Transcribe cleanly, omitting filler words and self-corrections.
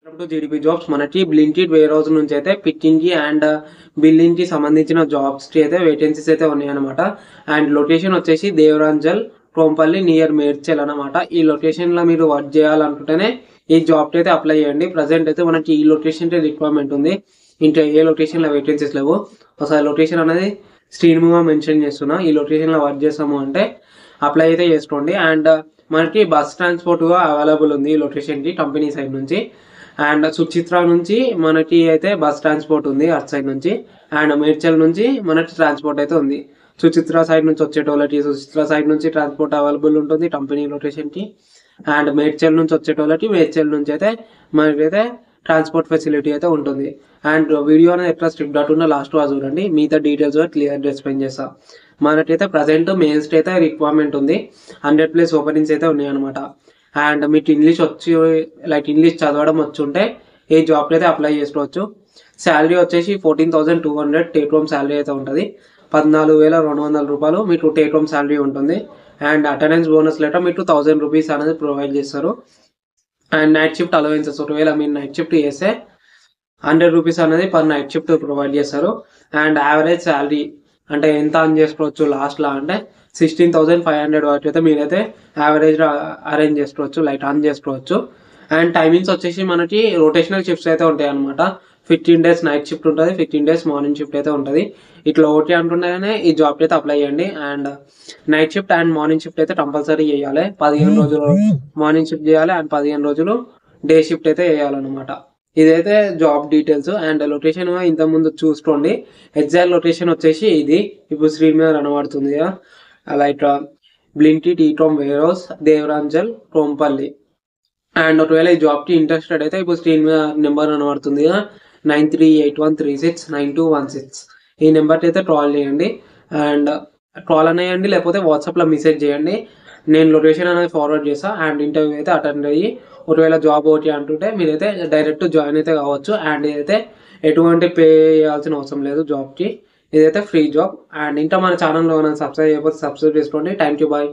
Welcome to GDP jobs. మనకి Blinkit wear house నుంచి అయితే పికింగ్ కి అండ్ బిల్లింగ్ కి సంబంధించిన జాబ్స్ కి అయితే వేకెన్సీస్ అయితే ఉన్నాయన్నమాట. అండ్ లొకేషన్ వచ్చేసి దేవరాంజల్, కోంపల్లి నియర్ మేడ్చల్ అనమాట. ఈ లొకేషన్ లో మీరు వర్క్ చేయాలనుకుంటేనే ఈ జాబ్ కి అయితే అప్లై చేయండి. ప్రజెంట్ అయితే మనకి ఈ లొకేషన్ రిక్వైర్మెంట్ ఉంది, ఇంకా ఏ లొకేషన్ లో వేకెన్సీస్ లేవు. ఒకసారి లొకేషన్ అనేది స్క్రీన్ మీద మెన్షన్ చేస్తున్నా. ఈ లొకేషన్ లో వర్క్ చేస్తాము అంటే అప్లై అయితే చేసుకోండి. అండ్ మనకి బస్ ట్రాన్స్పోర్ట్ గా అవైలబుల్ ఉంది ఈ లొకేషన్ కి కంపెనీ సైడ్ నుంచి. అండ్ సుచిత్ర నుంచి మనకి అయితే బస్ ట్రాన్స్పోర్ట్ ఉంది అటు సైడ్ నుంచి. అండ్ మేడ్చల్ నుంచి మనకి ట్రాన్స్పోర్ట్ అయితే ఉంది. సుచిత్ర సైడ్ నుంచి వచ్చేటోళ్ళకి సుచిత్ర సైడ్ నుంచి ట్రాన్స్పోర్ట్ అవైలబుల్ ఉంటుంది కంపెనీ లొకేషన్ కి. అండ్ మేడ్చల్ నుంచి వచ్చేటోళ్ళకి మేడ్చల్ నుంచి అయితే మనకైతే ట్రాన్స్పోర్ట్ ఫెసిలిటీ అయితే ఉంటుంది. అండ్ వీడియో అనేది ఎట్లా స్ట్రిప్ డాట్ ఉన్న లాస్ట్ వరకు చూడండి, మిగతా డీటెయిల్స్ క్లియర్ ఎక్స్ప్లెయిన్ చేస్తా. మనకైతే ప్రజెంట్ మెయిన్స్ అయితే రిక్వైర్మెంట్ ఉంది, 100+ ఓపెనింగ్స్ అయితే ఉన్నాయి అనమాట. అండ్ మీకు ఇంగ్లీష్ వచ్చి లైక్ ఇంగ్లీష్ చదవడం వచ్చి ఉంటే ఈ జాబ్కి అయితే అప్లై చేసుకోవచ్చు. శాలరీ వచ్చేసి 14,200 టేక్ హోమ్ శాలరీ అయితే ఉంటుంది. 14,200 రూపాయలు మీకు టేక్ హోమ్ శాలరీ ఉంటుంది. అండ్ అటెండెన్స్ బోనస్ లెటర్ మీకు 1,000 రూపీస్ అనేది ప్రొవైడ్ చేస్తారు. అండ్ నైట్ షిఫ్ట్ అలవెన్సెస్, ఒకవేళ మీరు నైట్ షిఫ్ట్ చేస్తే 100 రూపీస్ అనేది పర్ నైట్ షిఫ్ట్ ప్రొవైడ్ చేస్తారు. అండ్ యావరేజ్ శాలరీ అంటే ఎంత అర్న్ చేసుకోవచ్చు లాస్ట్లో అంటే 16,500 వరకు అయితే మీరైతే యావరేజ్ అరేంజ్ చేసుకోవచ్చు, లైక్ అర్న్ చేసుకోవచ్చు. అండ్ టైమింగ్స్ వచ్చేసి మనకి రొటేషనల్ షిఫ్ట్స్ అయితే ఉంటాయి అనమాట. 15 days నైట్ షిఫ్ట్ ఉంటుంది, 15 days మార్నింగ్ షిఫ్ట్ అయితే ఉంటుంది. ఇట్లా ఓటీ అంటుండగానే ఈ జాబ్కి అయితే అప్లై చేయండి. And night shift and morning shift అయితే కంపల్సరీ చేయాలి. 15 రోజులు మార్నింగ్ షిఫ్ట్ చేయాలి అండ్ 15 రోజులు డే షిఫ్ట్ అయితే చేయాలన్నమాట. ఇదైతే జాబ్ డీటెయిల్స్. అండ్ లొకేషన్ ఇంత ముందు చూసుకోండి. ఎగ్జాక్ట్ లొకేషన్ వచ్చేసి ఇది ఇప్పుడు స్క్రీన్ మీద కనబడుతుంది కదా, like Blinkit ecom warehouse Devaryamjal Kompally. And ఒకవేళ ఈ జాబ్కి ఇంట్రెస్టెడ్ అయితే ఇప్పుడు స్క్రీన్ మీద నెంబర్ కనబడుతుంది కదా, 9381369216. ఈ నెంబర్కి అయితే కాల్ చేయండి. అండ్ కాల్ అనేయండి, లేకపోతే వాట్సాప్లో మెసేజ్ చేయండి. నేను లొకేషన్ అనేది ఫార్వర్డ్ చేస్తాను. అండ్ ఇంటర్వ్యూ అయితే అటెండ్ అయ్యి ఒకవేళ జాబ్ ఓటీ అంటుంటే మీరైతే డైరెక్ట్ జాయిన్ అయితే కావచ్చు. అండ్ ఇదైతే ఎటువంటి పే చేయాల్సిన అవసరం లేదు జాబ్కి, ఇదైతే ఫ్రీ జాబ్. అండ్ ఇంకా మన ఛానల్లో సబ్స్క్రైబ్ చేయకపోతే సబ్స్క్రైబ్ చేసుకోండి. Thank you, bye.